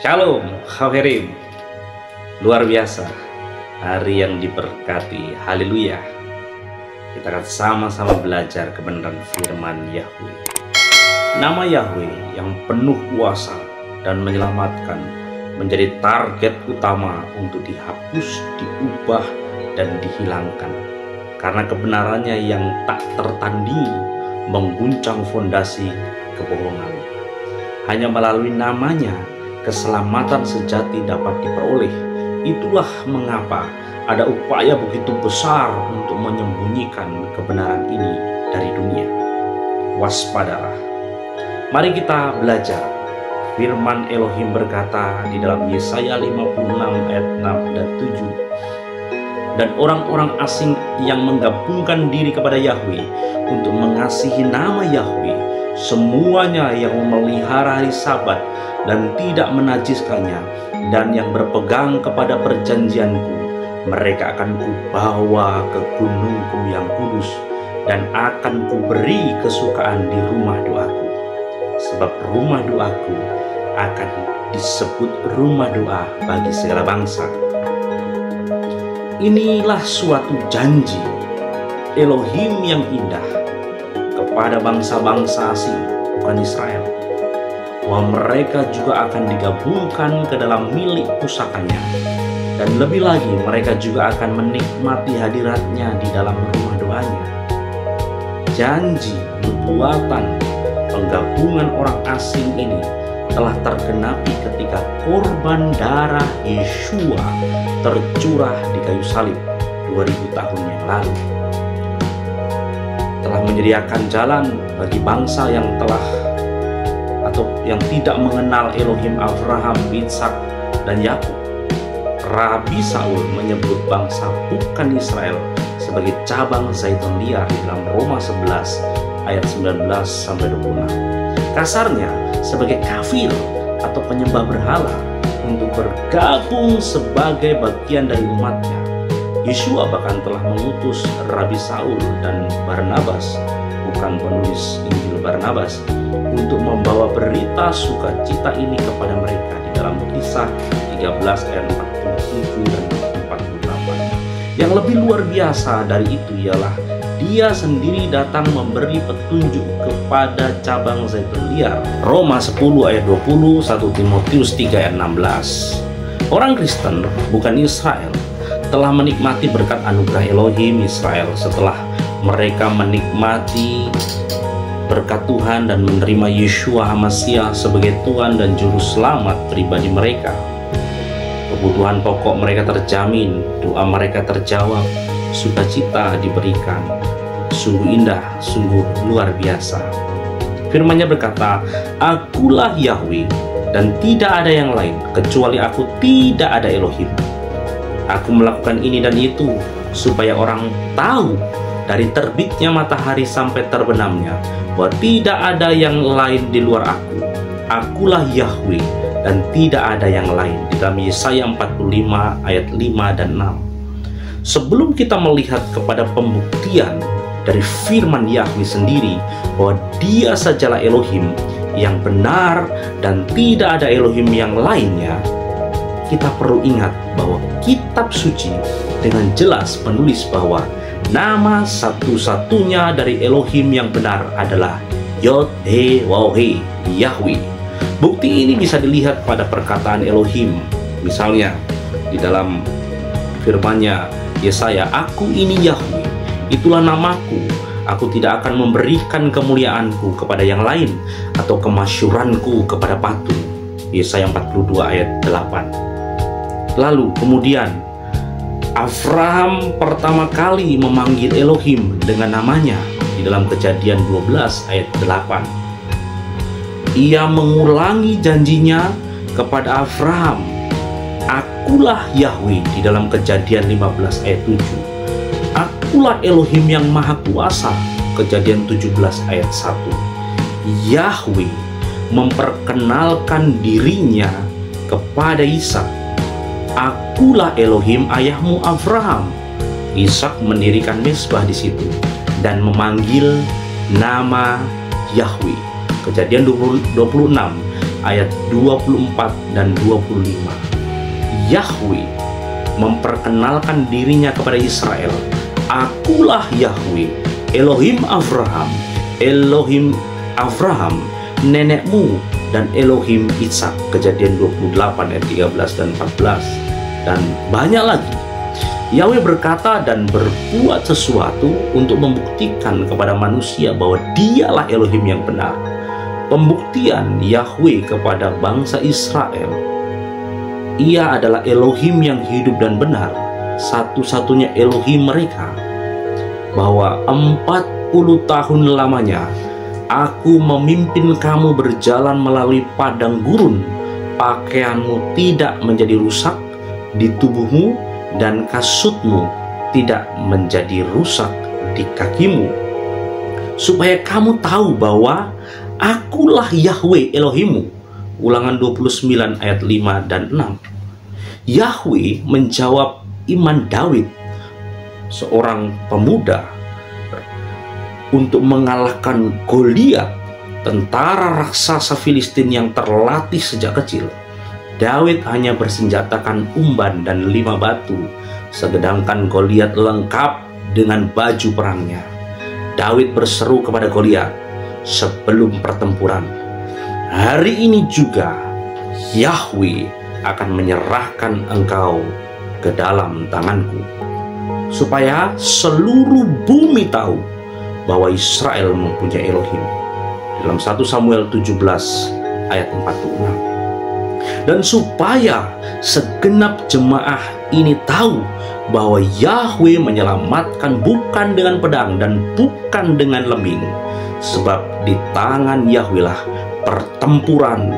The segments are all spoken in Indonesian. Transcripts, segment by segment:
Shalom, Haverim. Luar biasa, hari yang diberkati. Haleluya. Kita akan sama-sama belajar kebenaran firman Yahweh. Nama Yahweh yang penuh kuasa dan menyelamatkan menjadi target utama untuk dihapus, diubah, dan dihilangkan. Karena kebenarannya yang tak tertandingi mengguncang fondasi kebohongan. Hanya melalui namanya keselamatan sejati dapat diperoleh. Itulah mengapa ada upaya begitu besar untuk menyembunyikan kebenaran ini dari dunia. Waspadalah. Mari kita belajar. Firman Elohim berkata di dalam Yesaya 56 ayat 6 dan 7. Dan orang-orang asing yang menggabungkan diri kepada Yahweh untuk mengasihi nama Yahweh, semuanya yang memelihara hari Sabat dan tidak menajiskannya, dan yang berpegang kepada perjanjianku, mereka akan kubawa ke gunungku yang kudus, dan akan kuberi kesukaan di rumah doaku. Sebab rumah doaku akan disebut rumah doa bagi segala bangsa. Inilah suatu janji Elohim yang indah kepada bangsa-bangsa asing, bukan Israel, bahwa mereka juga akan digabungkan ke dalam milik pusakanya, dan lebih lagi mereka juga akan menikmati hadiratnya di dalam rumah doanya. Janji nubuatan penggabungan orang asing ini telah tergenapi ketika korban darah Yeshua tercurah di kayu salib 2000 tahun yang lalu. Telah menyediakan jalan bagi bangsa yang tidak mengenal Elohim Abraham, Ishak, dan Yakub. Rabi Saul menyebut bangsa bukan Israel sebagai cabang zaitun liar di dalam Roma 11 ayat 19-26. Kasarnya sebagai kafir atau penyembah berhala untuk bergabung sebagai bagian dari umatnya. Yeshua bahkan telah mengutus Rabi Saul dan Barnabas, bukan penulis Injil Barnabas, untuk membawa berita sukacita ini kepada mereka di dalam Kisah 13 ayat 47 dan 48. Yang lebih luar biasa dari itu ialah Dia sendiri datang memberi petunjuk kepada cabang zaitun liar. Roma 10 ayat 20, 1 Timotius 3 ayat 16. Orang Kristen, bukan Israel, telah menikmati berkat anugerah Elohim Israel setelah mereka menikmati berkat Tuhan dan menerima Yeshua HaMashiach sebagai Tuhan dan Juru Selamat pribadi mereka. Kebutuhan pokok mereka terjamin, doa mereka terjawab, sukacita diberikan. Sungguh indah, sungguh luar biasa. Firman-Nya berkata, Akulah Yahweh dan tidak ada yang lain, kecuali Aku tidak ada Elohim. Aku melakukan ini dan itu supaya orang tahu dari terbitnya matahari sampai terbenamnya bahwa tidak ada yang lain di luar Aku. Akulah Yahweh dan tidak ada yang lain. Di dalam Yesaya 45 ayat 5 dan 6. Sebelum kita melihat kepada pembuktian dari firman Yahweh sendiri bahwa Dia sajalah Elohim yang benar dan tidak ada Elohim yang lainnya, kita perlu ingat bahwa kitab suci dengan jelas menulis bahwa nama satu-satunya dari Elohim yang benar adalah Yod-He-Waw-He, Yahweh. Bukti ini bisa dilihat pada perkataan Elohim. Misalnya di dalam firman-Nya Yesaya, Aku ini Yahweh, itulah namaku. Aku tidak akan memberikan kemuliaanku kepada yang lain atau kemasyuranku kepada patung. Yesaya 42 ayat 8. Lalu kemudian Abraham pertama kali memanggil Elohim dengan namanya di dalam Kejadian 12 ayat 8. Ia mengulangi janjinya kepada Abraham, Akulah Yahweh di dalam Kejadian 15 ayat 7. Akulah Elohim yang Maha Kuasa, Kejadian 17 ayat 1. Yahweh memperkenalkan dirinya kepada Ishak. Akulah Elohim ayahmu Abraham. Ishak mendirikan mezbah di situ dan memanggil nama Yahweh. Kejadian 26 ayat 24 dan 25. Yahweh memperkenalkan dirinya kepada Israel. Akulah Yahweh, Elohim Abraham, nenekmu, dan Elohim Ishak. Kejadian 28 ayat 13 dan 14. Dan banyak lagi. Yahweh berkata dan berbuat sesuatu untuk membuktikan kepada manusia bahwa dialah Elohim yang benar. Pembuktian Yahweh kepada bangsa Israel, Ia adalah Elohim yang hidup dan benar, satu-satunya Elohim mereka. Bahwa 40 tahun lamanya Aku memimpin kamu berjalan melalui padang gurun, pakaianmu tidak menjadi rusak di tubuhmu, dan kasutmu tidak menjadi rusak di kakimu, supaya kamu tahu bahwa Akulah Yahweh Elohimmu. Ulangan 29 ayat 5 dan 6. Yahweh menjawab iman Daud, seorang pemuda, untuk mengalahkan Goliat, tentara raksasa Filistin yang terlatih sejak kecil. Daud hanya bersenjatakan umban dan 5 batu, sedangkan Goliat lengkap dengan baju perangnya. Daud berseru kepada Goliat sebelum pertempuran, "Hari ini juga Yahweh akan menyerahkan engkau ke dalam tanganku, supaya seluruh bumi tahu bahwa Israel mempunyai Elohim." Dalam 1 Samuel 17 ayat 46. Dan supaya segenap jemaah ini tahu bahwa Yahweh menyelamatkan bukan dengan pedang dan bukan dengan lembing, sebab di tangan Yahweh lah pertempuran,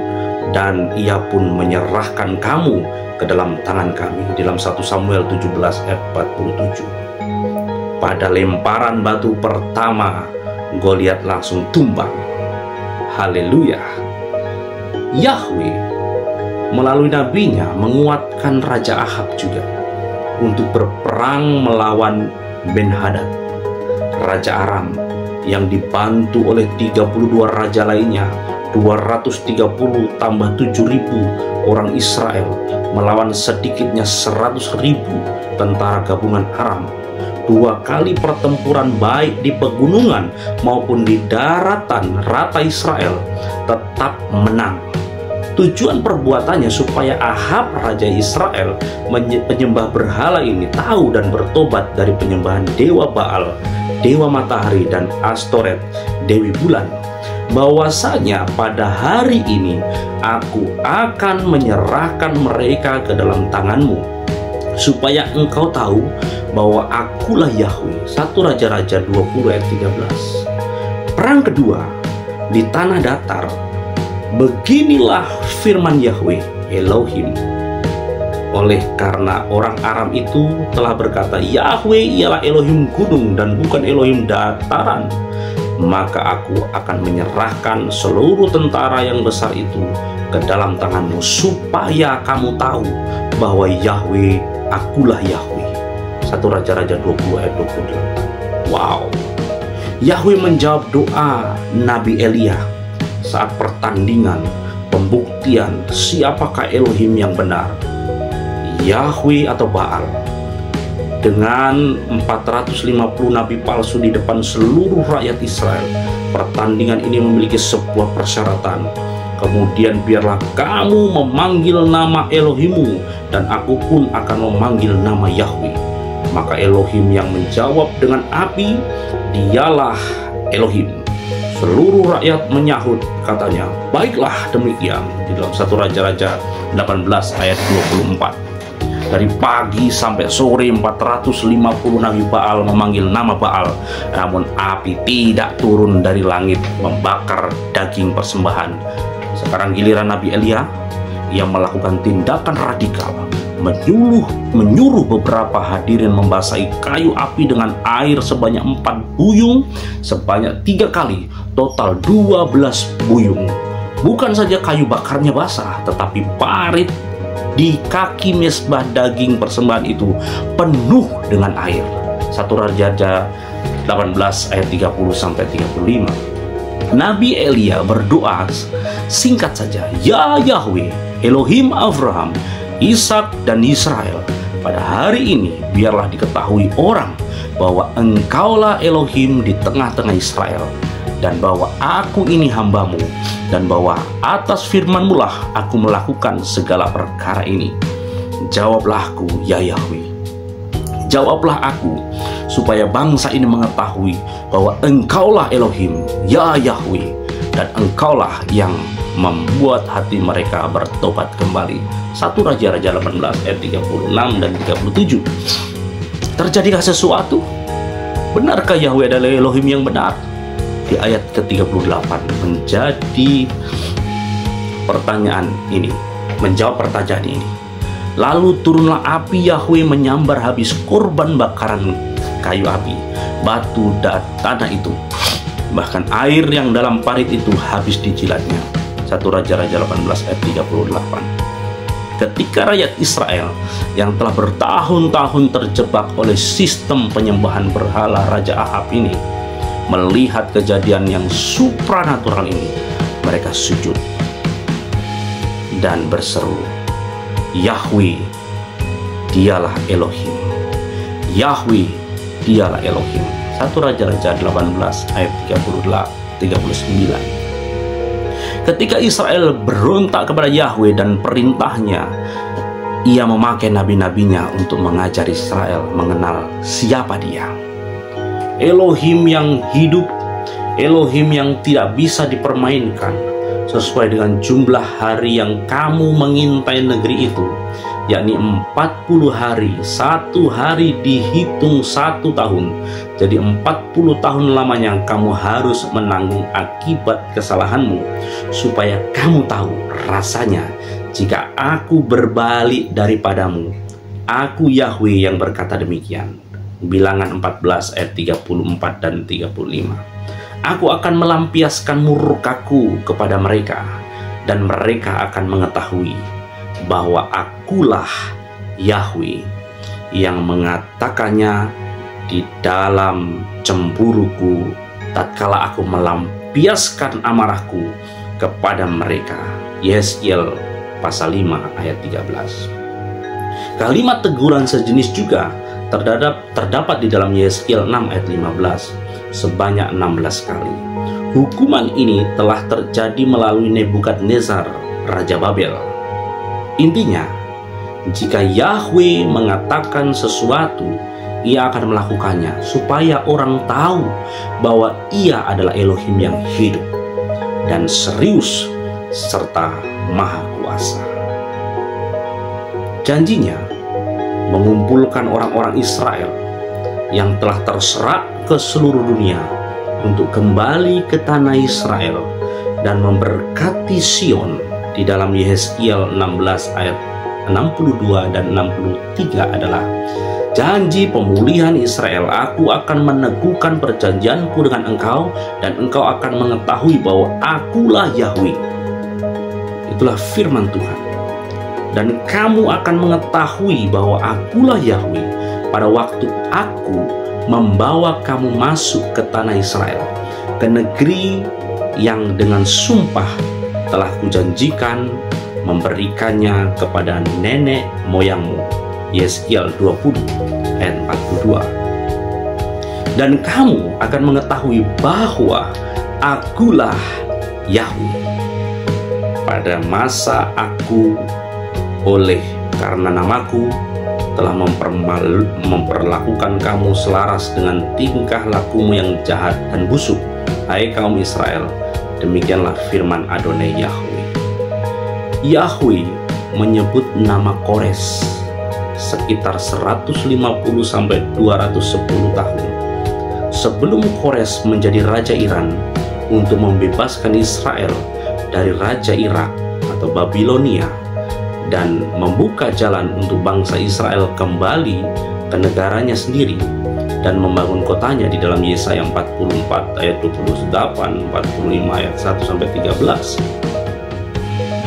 dan Ia pun menyerahkan kamu ke dalam tangan kami. Dalam 1 Samuel 17 ayat 47. Pada lemparan batu pertama, Goliat langsung tumbang. Haleluya. Yahweh melalui nabinya menguatkan Raja Ahab juga untuk berperang melawan Ben-Hadad, Raja Aram, yang dibantu oleh 32 raja lainnya, 230 tambah 7.000 orang Israel melawan sedikitnya 100.000 tentara gabungan Aram. 2 kali pertempuran baik di pegunungan maupun di daratan rata Israel tetap menang. Tujuan perbuatannya supaya Ahab, raja Israel, penyembah berhala ini, tahu dan bertobat dari penyembahan dewa Baal, dewa matahari, dan Astoret, dewi bulan. Bahwasanya pada hari ini Aku akan menyerahkan mereka ke dalam tanganmu, supaya engkau tahu bahwa Akulah Yahweh. 1 Raja-Raja 20 ayat 13. Perang kedua di tanah datar. Beginilah firman Yahweh Elohim. Oleh karena orang Aram itu telah berkata, Yahweh ialah Elohim gunung dan bukan Elohim dataran, maka Aku akan menyerahkan seluruh tentara yang besar itu ke dalam tanganmu, supaya kamu tahu bahwa Yahweh, Akulah Yahweh. 1 Raja-Raja 20 ayat 28. Wow. Yahweh menjawab doa Nabi Elia saat pertandingan pembuktian siapakah Elohim yang benar, Yahweh atau Baal. Dengan 450 nabi palsu di depan seluruh rakyat Israel, pertandingan ini memiliki sebuah persyaratan. Kemudian biarlah kamu memanggil nama Elohimmu, dan Aku pun akan memanggil nama Yahweh. Maka Elohim yang menjawab dengan api, dialah Elohim. Seluruh rakyat menyahut, katanya, baiklah demikian. Di dalam 1 Raja-Raja 18 ayat 24. Dari pagi sampai sore 450 nabi Baal memanggil nama Baal, namun api tidak turun dari langit membakar daging persembahan. Sekarang giliran Nabi Elia yang melakukan tindakan radikal, menyuruh beberapa hadirin membasahi kayu api dengan air sebanyak 4 buyung sebanyak 3 kali, total 12 buyung. Bukan saja kayu bakarnya basah, tetapi parit di kaki mezbah daging persembahan itu penuh dengan air. 1 Raja-Raja 18 ayat 30 sampai 35. Nabi Elia berdoa singkat saja, "Ya Yahweh, Elohim Abraham, Ishak dan Israel, pada hari ini biarlah diketahui orang bahwa Engkaulah Elohim di tengah-tengah Israel, dan bahwa aku ini hambamu, dan bahwa atas firman-Mu lah aku melakukan segala perkara ini. Jawablah aku, ya Yahweh. Jawablah aku, supaya bangsa ini mengetahui bahwa Engkaulah Elohim, ya Yahweh, dan Engkaulah yang membuat hati mereka bertobat kembali." 1 Raja-Raja 18 ayat 36 dan 37. Terjadikah sesuatu? Benarkah Yahweh adalah Elohim yang benar? Di ayat ke-38 menjadi pertanyaan ini, menjawab pertanyaan ini. "Lalu turunlah api Yahweh menyambar habis korban bakaran kayu api, batu dan tanah itu. Bahkan air yang dalam parit itu habis dijilatnya." 1 Raja-Raja 18 ayat 38. Ketika rakyat Israel yang telah bertahun-tahun terjebak oleh sistem penyembahan berhala Raja Ahab ini melihat kejadian yang supranatural ini, mereka sujud dan berseru, "Yahweh, dialah Elohim. Yahweh, dialah Elohim." 1 Raja-Raja 18 ayat 39. Ketika Israel berontak kepada Yahweh dan perintahnya, ia memakai nabi-nabinya untuk mengajar Israel mengenal siapa dia. Elohim yang hidup, Elohim yang tidak bisa dipermainkan, sesuai dengan jumlah hari yang kamu mengintai negeri itu, yakni 40 hari, 1 hari dihitung 1 tahun. Jadi 40 tahun lamanya kamu harus menanggung akibat kesalahanmu, supaya kamu tahu rasanya jika aku berbalik daripadamu. Aku Yahweh yang berkata demikian. Bilangan 14 ayat 34 dan 35. Aku akan melampiaskan murkaku kepada mereka, dan mereka akan mengetahui bahwa akulah Yahweh yang mengatakannya di dalam cemburuku, tatkala aku melampiaskan amarahku kepada mereka. Yeskel pasal 5 ayat 13. Kalimat teguran sejenis juga terdapat di dalam Yeskel 6 ayat 15 sebanyak 16 kali. Hukuman ini telah terjadi melalui Nebukadnezar, Raja Babel. Intinya, jika Yahweh mengatakan sesuatu, ia akan melakukannya supaya orang tahu bahwa ia adalah Elohim yang hidup dan serius serta maha kuasa. Janjinya mengumpulkan orang-orang Israel yang telah terserak ke seluruh dunia untuk kembali ke tanah Israel dan memberkati Sion. Di dalam Yeskel 16 ayat 62 dan 63 adalah janji pemulihan Israel. "Aku akan meneguhkan perjanjianku dengan engkau, dan engkau akan mengetahui bahwa akulah Yahweh." Itulah firman Tuhan. "Dan kamu akan mengetahui bahwa akulah Yahweh pada waktu aku membawa kamu masuk ke tanah Israel, ke negeri yang dengan sumpah telah kujanjikan memberikannya kepada nenek moyangmu." Yeskel 20 ayat 42. "Dan kamu akan mengetahui bahwa akulah Yahweh pada masa aku, oleh karena namaku telah memperlakukan kamu selaras dengan tingkah lakumu yang jahat dan busuk, hai kaum Israel. Demikianlah firman Adonai Yahweh." Yahweh menyebut nama Kores sekitar 150 sampai 210 tahun sebelum Kores menjadi raja Iran untuk membebaskan Israel dari raja Irak atau Babilonia dan membuka jalan untuk bangsa Israel kembali ke negaranya sendiri dan membangun kotanya di dalam Yesaya 44 ayat 28, 45 ayat 1 sampai 13.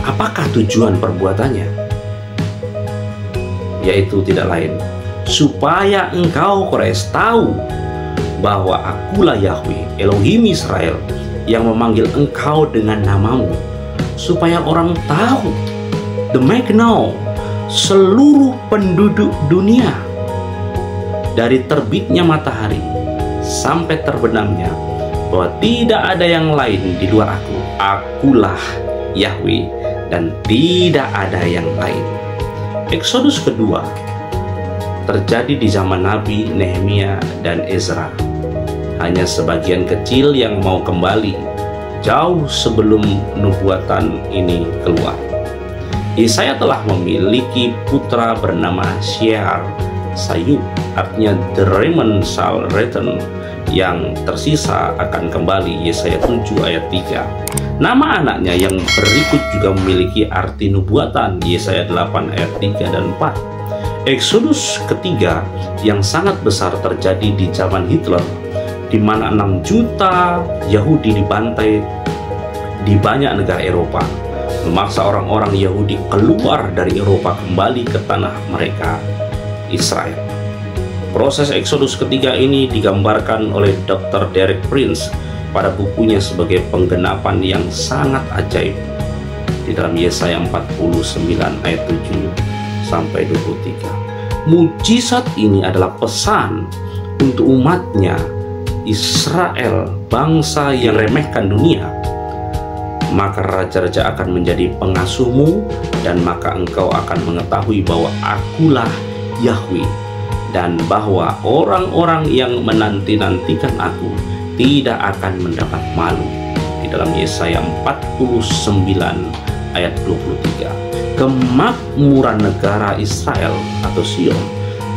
Apakah tujuan perbuatannya? Yaitu tidak lain, supaya engkau Kores tahu bahwa akulah Yahweh, Elohim Israel, yang memanggil engkau dengan namamu, supaya orang tahu, the make know, seluruh penduduk dunia, dari terbitnya matahari sampai terbenamnya, bahwa tidak ada yang lain di luar aku. Akulah Yahweh dan tidak ada yang lain. Eksodus kedua terjadi di zaman Nabi Nehemia dan Ezra. Hanya sebagian kecil yang mau kembali jauh sebelum nubuatan ini keluar. Yesaya telah memiliki putra bernama Shear Sayub, artinya the remnant shall return, yang tersisa akan kembali. Yesaya 7 ayat 3. Nama anaknya yang berikut juga memiliki arti nubuatan. Yesaya 8 ayat 3 dan 4. Eksodus ketiga yang sangat besar terjadi di zaman Hitler, di mana 6 juta Yahudi dibantai di banyak negara Eropa, memaksa orang-orang Yahudi keluar dari Eropa kembali ke tanah mereka, Israel. Proses Eksodus ketiga ini digambarkan oleh Dr. Derek Prince pada bukunya sebagai penggenapan yang sangat ajaib di dalam Yesaya 49 ayat 7 sampai 23. Mujizat ini adalah pesan untuk umatnya Israel, bangsa yang remehkan dunia. Maka raja-raja akan menjadi pengasuhmu, dan maka engkau akan mengetahui bahwa akulah Yahweh, dan bahwa orang-orang yang menanti-nantikan aku tidak akan mendapat malu. Di dalam Yesaya 49 ayat 23. Kemakmuran negara Israel atau Sion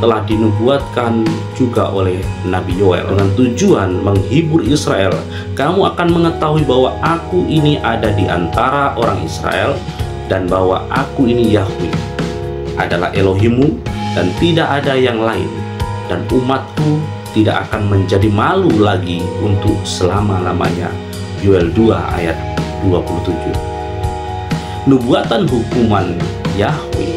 telah dinubuatkan juga oleh Nabi Yoel dengan tujuan menghibur Israel. Kamu akan mengetahui bahwa aku ini ada di antara orang Israel, dan bahwa aku ini Yahweh adalah Elohimmu dan tidak ada yang lain, dan umatku tidak akan menjadi malu lagi untuk selama-lamanya. Yoel 2 ayat 27. Nubuatan hukuman Yahweh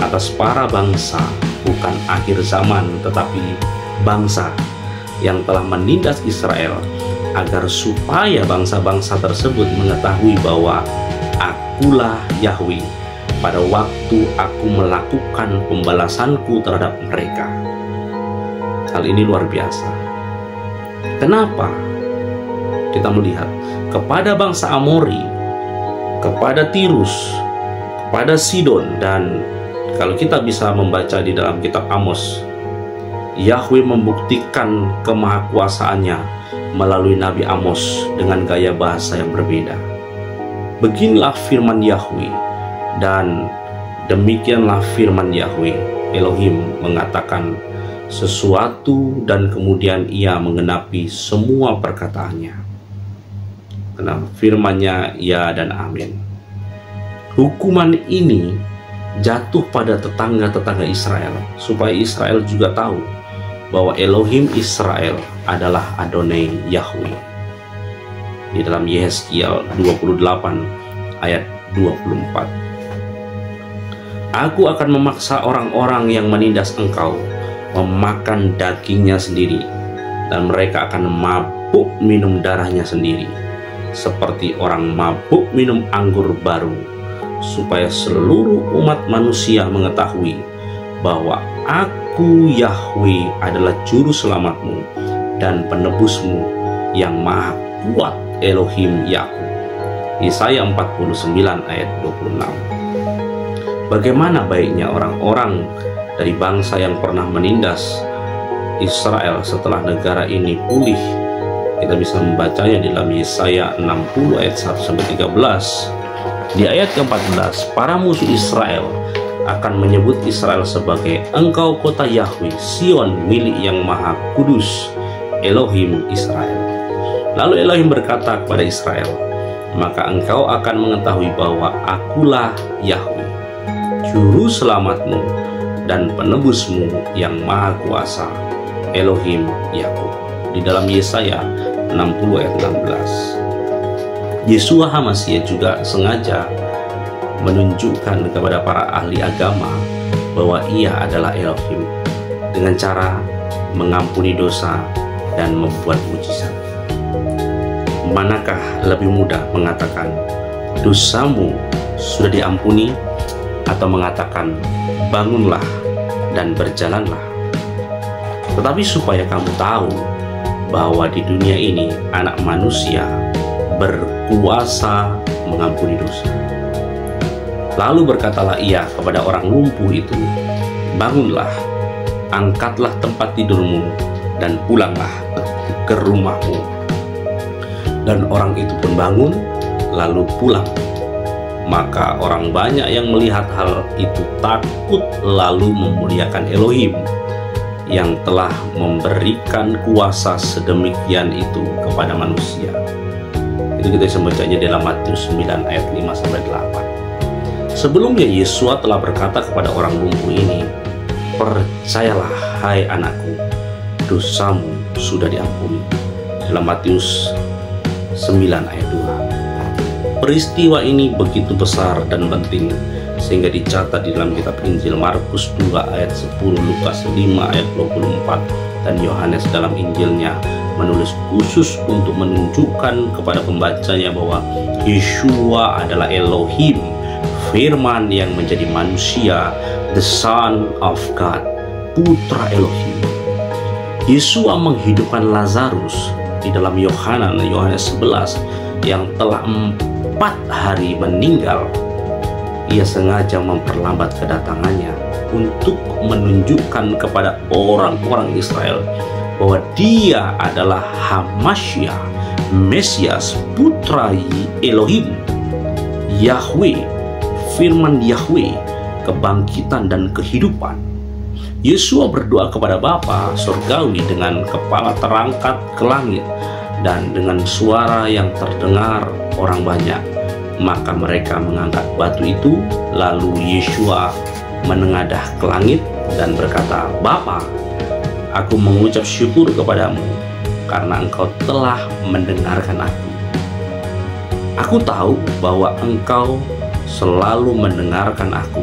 atas para bangsa bukan akhir zaman, tetapi bangsa yang telah menindas Israel, agar supaya bangsa-bangsa tersebut mengetahui bahwa akulah Yahweh pada waktu aku melakukan pembalasanku terhadap mereka. Hal ini luar biasa. Kenapa? Kita melihat kepada bangsa Amori, kepada Tirus, kepada Sidon, dan kalau kita bisa membaca di dalam kitab Amos, Yahweh membuktikan kemahakuasaannya melalui Nabi Amos dengan gaya bahasa yang berbeda. Beginilah firman Yahweh, dan demikianlah firman Yahweh. Elohim mengatakan sesuatu, dan kemudian ia menggenapi semua perkataannya. Karena firman-Nya ya dan amin. Hukuman ini jatuh pada tetangga-tetangga Israel, supaya Israel juga tahu bahwa Elohim Israel adalah Adonai Yahweh. Di dalam Yehezkiel 28 ayat 24. Aku akan memaksa orang-orang yang menindas engkau memakan dagingnya sendiri, dan mereka akan mabuk minum darahnya sendiri, seperti orang mabuk minum anggur baru, supaya seluruh umat manusia mengetahui bahwa aku Yahweh adalah juru selamatmu dan penebusmu yang maha kuat, Elohim Yakub. Yesaya 49 ayat 26. Bagaimana baiknya orang-orang dari bangsa yang pernah menindas Israel setelah negara ini pulih? Kita bisa membacanya di dalam Yesaya 60 ayat 1-13. Di ayat ke-14, para musuh Israel akan menyebut Israel sebagai engkau kota Yahweh, Sion milik yang maha kudus, Elohim Israel. Lalu Elohim berkata kepada Israel, maka engkau akan mengetahui bahwa akulah Yahweh, juru selamatmu dan penebusmu yang maha kuasa, Elohim Yakub. Di dalam Yesaya 60 ayat 16. Yeshua HaMashiach juga sengaja menunjukkan kepada para ahli agama bahwa ia adalah Elohim dengan cara mengampuni dosa dan membuat mujizat. manakah lebih mudah mengatakan dosamu sudah diampuni, atau mengatakan bangunlah dan berjalanlah? Tetapi supaya kamu tahu bahwa di dunia ini Anak Manusia berkuasa mengampuni dosa. Lalu berkatalah ia kepada orang lumpuh itu, bangunlah, angkatlah tempat tidurmu, dan pulanglah ke rumahmu. Dan orang itu pun bangun, lalu pulang. Maka orang banyak yang melihat hal itu takut, lalu memuliakan Elohim yang telah memberikan kuasa sedemikian itu kepada manusia. Itu kita bisa membacanya dalam Matius 9 ayat 5-8. Sebelumnya Yesua telah berkata kepada orang lumpuh ini, percayalah hai anakku, dosamu sudah diampuni. Dalam Matius 9 ayat 2. Peristiwa ini begitu besar dan penting sehingga dicatat di dalam kitab Injil Markus 2 ayat 10, Lukas 5 ayat 24, dan Yohanes dalam Injilnya menulis khusus untuk menunjukkan kepada pembacanya bahwa Yeshua adalah Elohim, Firman yang menjadi manusia, the Son of God, Putra Elohim. Yesua menghidupkan Lazarus di dalam Yohanes 11 yang telah 4 hari meninggal. Ia sengaja memperlambat kedatangannya untuk menunjukkan kepada orang-orang Israel bahwa dia adalah Hamashiach, Mesias, Putra Elohim, Yahweh, Firman Yahweh, kebangkitan dan kehidupan. Yesua berdoa kepada Bapa surgawi dengan kepala terangkat ke langit dan dengan suara yang terdengar orang banyak. Maka mereka mengangkat batu itu, lalu Yesua menengadah ke langit dan berkata, Bapa, aku mengucap syukur kepadamu karena engkau telah mendengarkan aku. Aku tahu bahwa engkau selalu mendengarkan aku.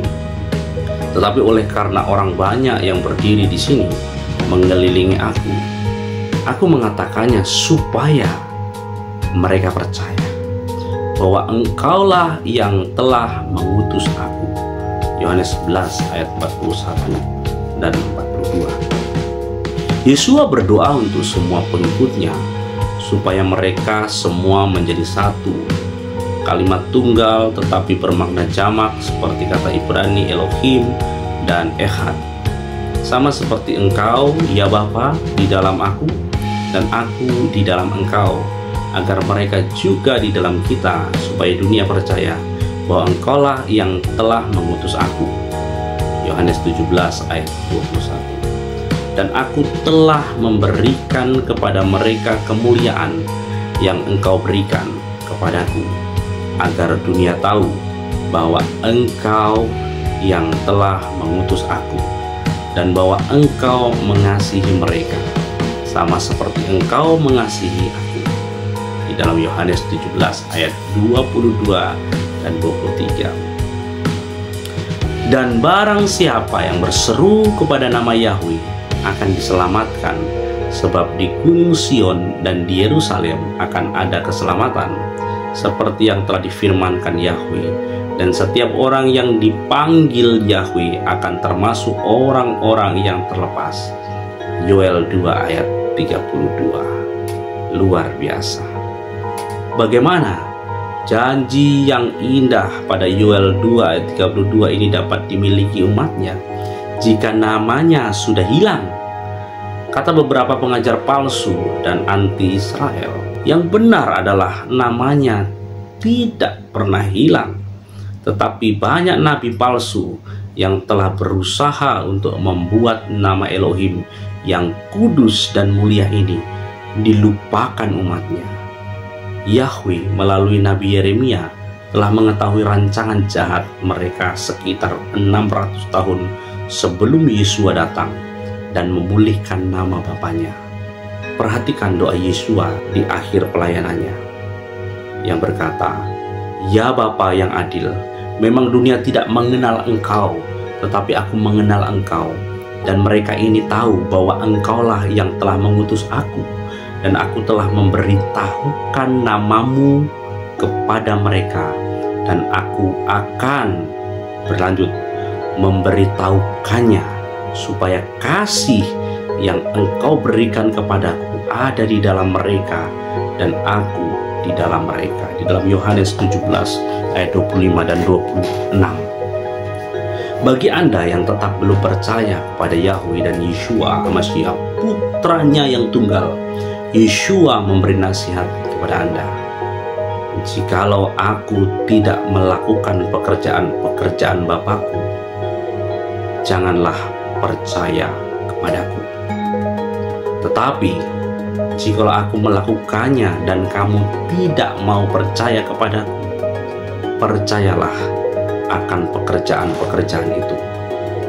Tetapi oleh karena orang banyak yang berdiri di sini mengelilingi aku mengatakannya supaya mereka percaya bahwa engkaulah yang telah mengutus aku. Yohanes 11 ayat 41 dan 42. Yesua berdoa untuk semua pengikutnya supaya mereka semua menjadi satu. Kalimat tunggal tetapi bermakna jamak seperti kata Ibrani Elohim dan Echad. Sama seperti engkau, ya Bapa, di dalam aku dan aku di dalam engkau, agar mereka juga di dalam kita, supaya dunia percaya bahwa engkaulah yang telah mengutus aku. Yohanes 17 ayat 21. Dan aku telah memberikan kepada mereka kemuliaan yang engkau berikan kepadaku, agar dunia tahu bahwa engkau yang telah mengutus aku, dan bahwa engkau mengasihi mereka, sama seperti engkau mengasihi aku. Di dalam Yohanes 17 ayat 22 dan 23. Dan barang siapa yang berseru kepada nama Yahweh akan diselamatkan, sebab di Gunung Sion dan di Yerusalem akan ada keselamatan, seperti yang telah difirmankan Yahweh. Dan setiap orang yang dipanggil Yahweh akan termasuk orang-orang yang terlepas. Yoel 2 ayat 32. Luar biasa. Bagaimana janji yang indah pada Yoel 2 ayat 32 ini dapat dimiliki umatnya jika namanya sudah hilang? Kata beberapa pengajar palsu dan anti-Israel, yang benar adalah namanya tidak pernah hilang. Tetapi banyak nabi palsu yang telah berusaha untuk membuat nama Elohim yang kudus dan mulia ini dilupakan umatnya. Yahweh melalui Nabi Yeremia telah mengetahui rancangan jahat mereka sekitar 600 tahun sebelum Yesua datang dan memulihkan nama Bapaknya. Perhatikan doa Yesua di akhir pelayanannya yang berkata, Ya Bapa yang adil, memang dunia tidak mengenal Engkau, tetapi aku mengenal Engkau, dan mereka ini tahu bahwa Engkaulah yang telah mengutus aku, dan aku telah memberitahukan namamu kepada mereka, dan aku akan berlanjut memberitahukannya, supaya kasih yang engkau berikan kepadaku ada di dalam mereka dan aku di dalam mereka. Di dalam Yohanes 17 ayat 25 dan 26. Bagi Anda yang tetap belum percaya kepada Yahweh dan Yeshua HaMashiach, putranya yang tunggal, Yeshua memberi nasihat kepada Anda. Jikalau aku tidak melakukan pekerjaan Bapakku, janganlah percaya kepadaku. Tetapi jikalau aku melakukannya dan kamu tidak mau percaya kepadaku, percayalah akan pekerjaan-pekerjaan itu,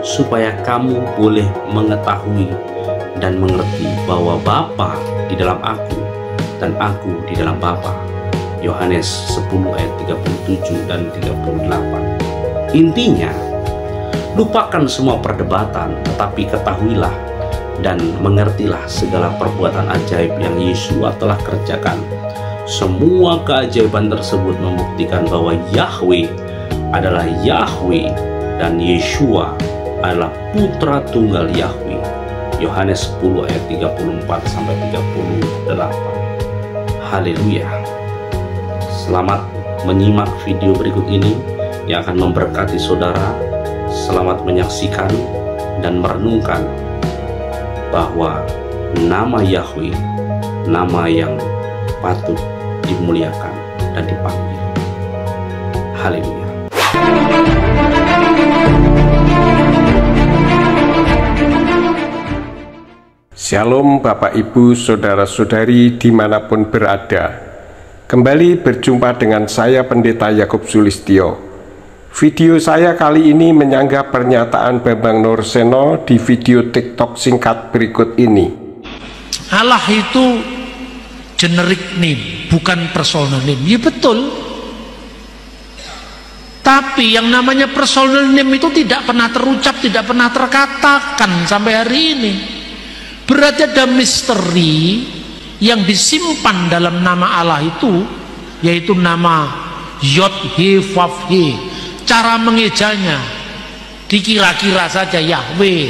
supaya kamu boleh mengetahui dan mengerti bahwa Bapa di dalam aku dan aku di dalam Bapa. Yohanes 10 ayat 37 dan 38. Intinya, lupakan semua perdebatan, tetapi ketahuilah dan mengertilah segala perbuatan ajaib yang Yeshua telah kerjakan. Semua keajaiban tersebut membuktikan bahwa Yahweh adalah Yahweh dan Yeshua adalah putra tunggal Yahweh. Yohanes 10 ayat 34 sampai 38. Haleluya. Selamat menyimak video berikut ini yang akan memberkati saudara. Selamat menyaksikan dan merenungkan bahwa nama Yahweh, nama yang patut dimuliakan dan dipanggil. Haleluya. Shalom Bapak Ibu Saudara-saudari dimanapun berada. Kembali berjumpa dengan saya Pendeta Yakub Sulistyo. Video saya kali ini menyanggah pernyataan Bambang Nurseno di video TikTok singkat berikut ini. Allah itu generic name, bukan personal name. Ya betul. Tapi yang namanya personal name itu tidak pernah terucap, tidak pernah terkatakan sampai hari ini. Berarti ada misteri yang disimpan dalam nama Allah itu, yaitu nama Yod-He-Vav-He. Cara mengejanya dikira-kira saja Yahweh,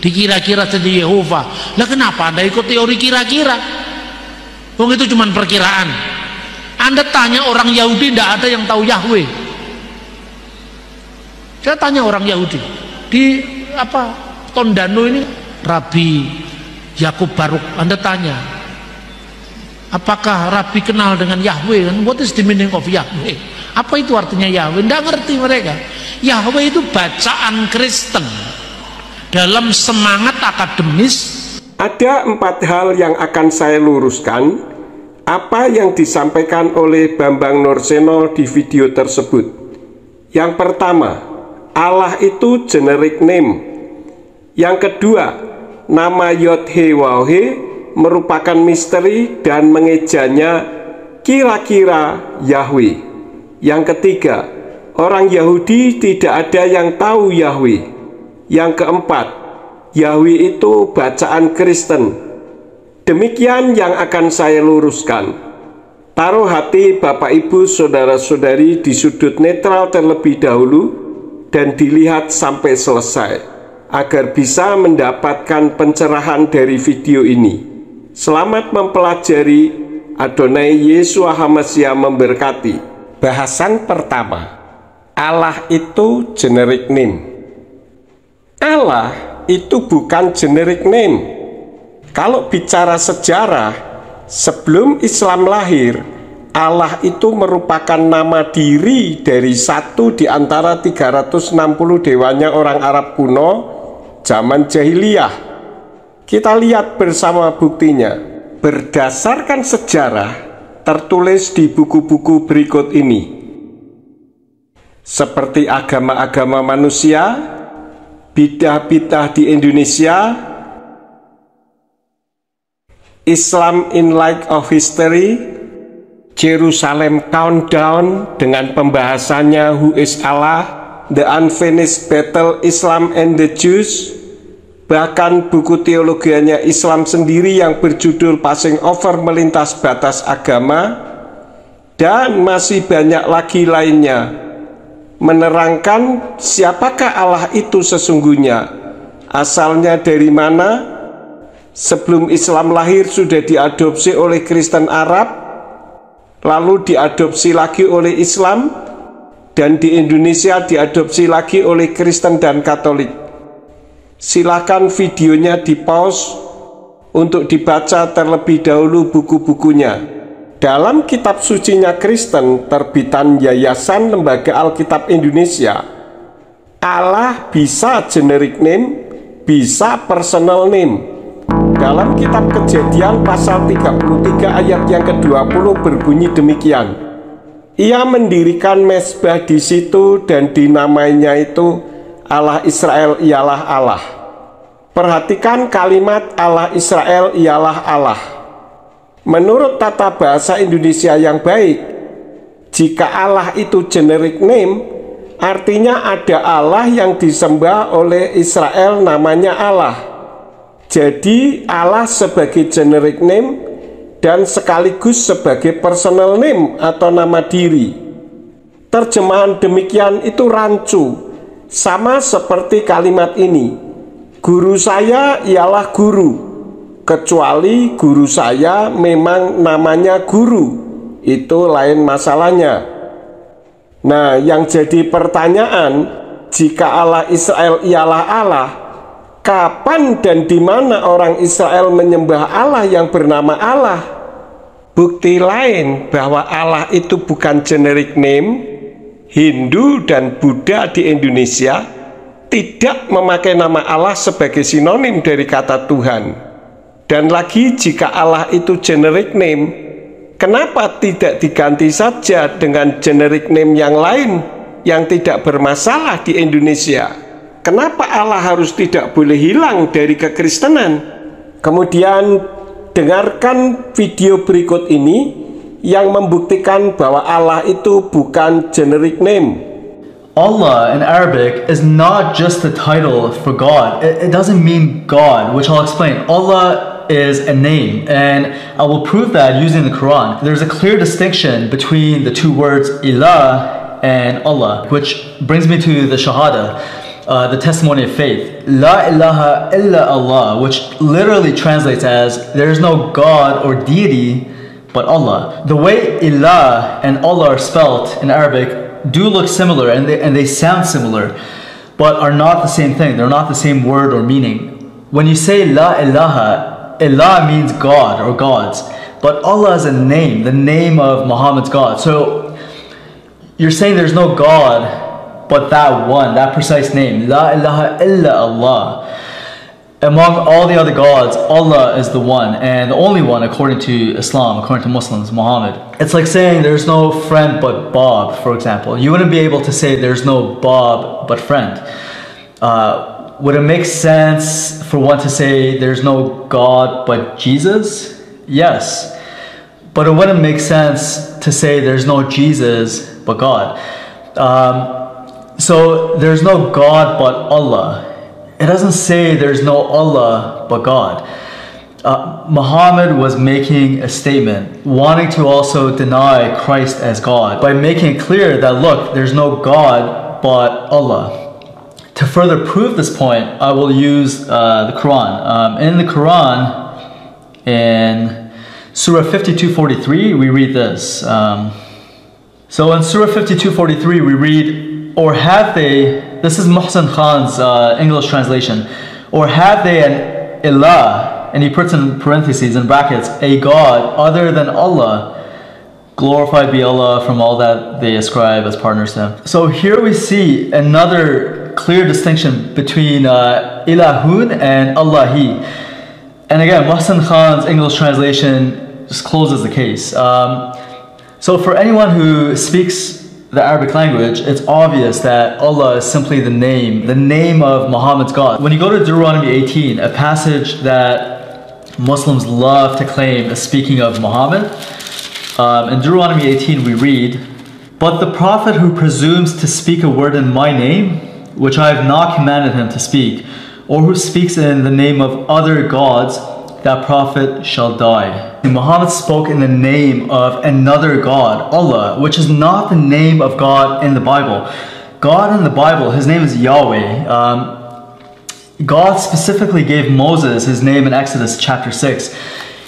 dikira-kira saja Yehova. Lah kenapa Anda ikut teori kira-kira? Wong itu cuma perkiraan. Anda tanya orang Yahudi, tidak ada yang tahu Yahweh. Saya tanya orang Yahudi di Tondano ini, Rabi Yakub Baruk, Anda tanya, apakah Rabi kenal dengan Yahweh? What is the meaning of Yahweh? Apa itu artinya Yahweh? Tidak ngerti mereka. Yahweh itu bacaan Kristen dalam semangat akademis. Ada 4 hal yang akan saya luruskan apa yang disampaikan oleh Bambang Nurseno di video tersebut. Yang pertama, Allah itu generic name. Yang kedua, nama Yod-He-Vav-He merupakan misteri dan mengejanya kira-kira Yahweh. Yang ketiga, orang Yahudi tidak ada yang tahu Yahweh. Yang keempat, Yahweh itu bacaan Kristen. Demikian yang akan saya luruskan. Taruh hati Bapak Ibu Saudara-saudari di sudut netral terlebih dahulu dan dilihat sampai selesai, agar bisa mendapatkan pencerahan dari video ini. Selamat mempelajari. Adonai Yeshua HaMashiach memberkati. Bahasan pertama, Allah itu generic name. Allah itu bukan generic name. Kalau bicara sejarah, sebelum Islam lahir, Allah itu merupakan nama diri dari satu di antara 360 dewanya orang Arab kuno zaman jahiliyah. Kita lihat bersama buktinya. Berdasarkan sejarah tertulis di buku-buku berikut ini. Seperti agama-agama manusia, bidah-bidah di Indonesia, Islam in Light of History, Jerusalem Countdown dengan pembahasannya Who is Allah, The Unfinished Battle Islam and the Jews, Bahkan buku teologianya Islam sendiri yang berjudul Passing Over Melintas Batas Agama, dan masih banyak lagi lainnya, menerangkan siapakah Allah itu sesungguhnya, asalnya dari mana. Sebelum Islam lahir sudah diadopsi oleh Kristen Arab, lalu diadopsi lagi oleh Islam, dan di Indonesia diadopsi lagi oleh Kristen dan Katolik. Silakan videonya di-pause untuk dibaca terlebih dahulu buku-bukunya. Dalam kitab sucinya Kristen terbitan Yayasan Lembaga Alkitab Indonesia, Allah bisa generic name, bisa personal name. Dalam kitab Kejadian pasal 33 ayat yang ke-20 berbunyi demikian. Ia mendirikan mezbah di situ dan dinamainya itu Allah Israel ialah Allah. Perhatikan kalimat Allah Israel ialah Allah. Menurut tata bahasa Indonesia yang baik, jika Allah itu generic name, artinya ada Allah yang disembah oleh Israel namanya Allah. Jadi Allah sebagai generic name dan sekaligus sebagai personal name atau nama diri. Terjemahan demikian itu rancu, sama seperti kalimat ini. Guru saya ialah guru, kecuali guru saya memang namanya guru, itu lain masalahnya. Nah, yang jadi pertanyaan, jika Allah Israel ialah Allah, kapan dan di mana orang Israel menyembah Allah yang bernama Allah? Bukti lain bahwa Allah itu bukan generic name, Hindu dan Buddha di Indonesia tidak memakai nama Allah sebagai sinonim dari kata Tuhan. Dan lagi, jika Allah itu generic name, kenapa tidak diganti saja dengan generic name yang lain yang tidak bermasalah di Indonesia? Kenapa Allah harus tidak boleh hilang dari kekristenan? Kemudian dengarkan video berikut ini yang membuktikan bahwa Allah itu bukan generic name. Allah in Arabic is not just the title for God. It doesn't mean God, which I'll explain. Allah is a name, and I will prove that using the Quran. There's a clear distinction between the two words ilah and Allah, which brings me to the Shahada, the testimony of faith. La ilaha illa Allah, which literally translates as there is no God or deity but Allah. The way ilah and Allah are spelt in Arabic do look similar, and they sound similar, but are not the same thing. They're not the same word or meaning. When you say La ilaha, ilah means God or gods, but Allah is a name, the name of Muhammad's God. So you're saying there's no God but that one, that precise name, La ilaha illa Allah. Among all the other gods, Allah is the one and the only one according to Islam, according to Muslims, Muhammad. It's like saying there's no friend but Bob, for example. You wouldn't be able to say there's no Bob but friend. Would it make sense for one to say there's no God but Jesus? Yes. But it wouldn't make sense to say there's no Jesus but God. So there's no God but Allah. It doesn't say there's no Allah but God. Muhammad was making a statement, wanting to also deny Christ as God, by making it clear that, look, there's no God but Allah. To further prove this point, I will use the Quran. In the Quran, in Surah 52:43, we read this. So in Surah 52:43, we read, or have they, this is Muhsin Khan's English translation, or have they an ilah, and he puts in parentheses, in brackets, a God other than Allah, glorified be Allah from all that they ascribe as partners to him. So here we see another clear distinction between ilahun and Allahi. And again, Muhsin Khan's English translation just closes the case. So for anyone who speaks the Arabic language, it's obvious that Allah is simply the name of Muhammad's God. When you go to Deuteronomy 18, a passage that Muslims love to claim is speaking of Muhammad, in Deuteronomy 18 we read, "But the prophet who presumes to speak a word in my name, which I have not commanded him to speak, or who speaks in the name of other gods, that prophet shall die. And Muhammad spoke in the name of another God, Allah, which is not the name of God in the Bible. God in the Bible, his name is Yahweh. God specifically gave Moses his name in Exodus chapter 6.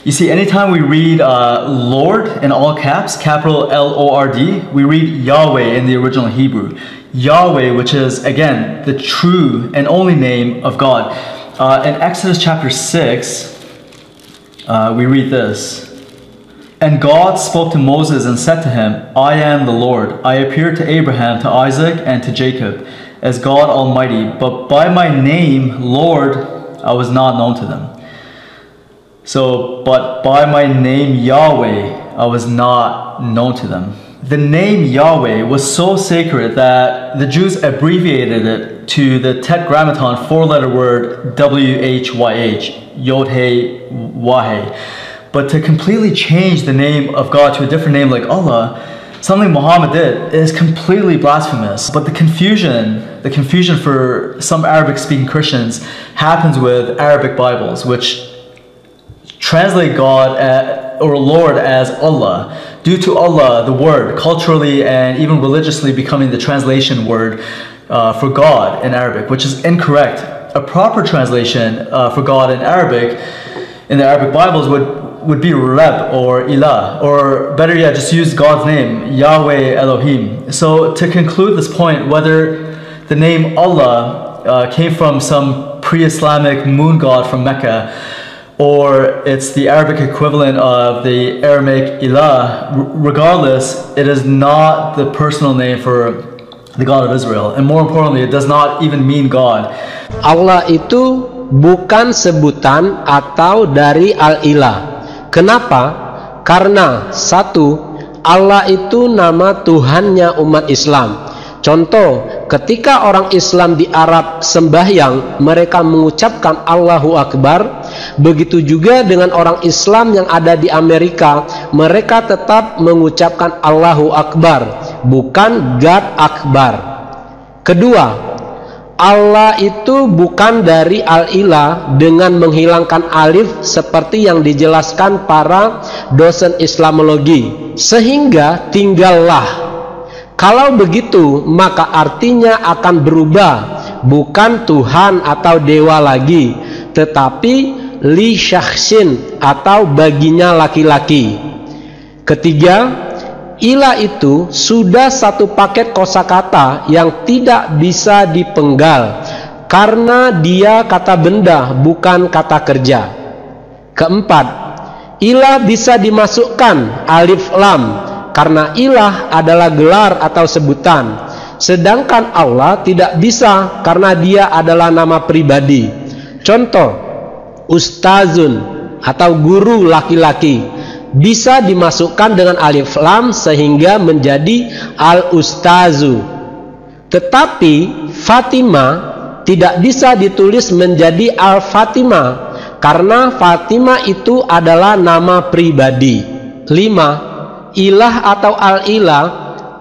You see, anytime we read Lord in all caps, capital L-O-R-D, we read Yahweh in the original Hebrew. Yahweh, which is, again, the true and only name of God. In Exodus chapter 6, we read this. And God spoke to Moses and said to him, I am the Lord. I appeared to Abraham, to Isaac, and to Jacob as God Almighty, but by my name, Lord, I was not known to them. So, but by my name, Yahweh, I was not known to them. The name Yahweh was so sacred that the Jews abbreviated it to the Tetragrammaton four-letter word W-H-Y-H, Yod-He-Wah-He. But to completely change the name of God to a different name like Allah, something Muhammad did, is completely blasphemous. But the confusion for some Arabic-speaking Christians happens with Arabic Bibles, which translate God or Lord as Allah, due to Allah, the word, culturally and even religiously becoming the translation word for God in Arabic, which is incorrect. A proper translation for God in Arabic, in the Arabic Bibles, would be Reb or Ilah, or better yet, just use God's name, Yahweh Elohim. So to conclude this point, whether the name Allah came from some pre-Islamic moon god from Mecca, or it's the Arabic equivalent of the Aramaic Ilah, regardless, it is not the personal name for the God of Israel. And more importantly, it does not even mean God. Allah itu bukan sebutan atau dari Al-Ilah. Kenapa? Karena satu, Allah itu nama Tuhannya umat Islam. Contoh, ketika orang Islam di Arab sembahyang, mereka mengucapkan Allahu Akbar. Begitu juga dengan orang Islam yang ada di Amerika, mereka tetap mengucapkan Allahu Akbar, bukan God Akbar. Kedua, Allah itu bukan dari Al-Ilah dengan menghilangkan alif seperti yang dijelaskan para dosen Islamologi, sehingga tinggallah. Kalau begitu, maka artinya akan berubah, bukan Tuhan atau dewa lagi, tetapi li syakhsin atau baginya laki-laki. Ketiga, ilah itu sudah satu paket kosakata yang tidak bisa dipenggal karena dia kata benda bukan kata kerja. Keempat, ilah bisa dimasukkan alif lam karena ilah adalah gelar atau sebutan, sedangkan Allah tidak bisa karena dia adalah nama pribadi. Contoh, ustazun atau guru laki-laki bisa dimasukkan dengan alif lam sehingga menjadi al-ustazu. Tetapi Fatimah tidak bisa ditulis menjadi al-Fatimah karena Fatimah itu adalah nama pribadi. 5. Ilah atau al-ilah